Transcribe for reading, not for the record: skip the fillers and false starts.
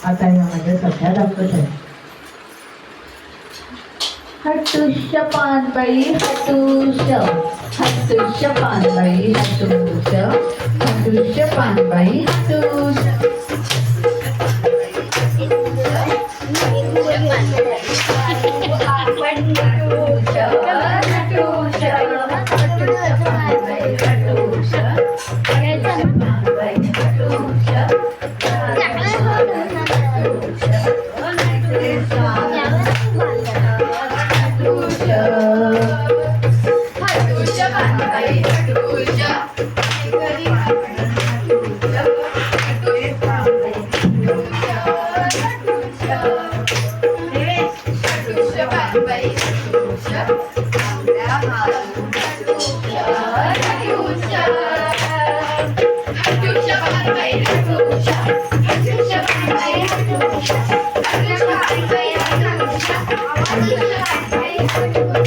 आता यामध्ये कथा दाखवत आहे. हटुष्य पानबाई हटुष्य, हटुष्य पानबाई हटुष्य, हटुष्य पानबाई हटुष्य. Thank you.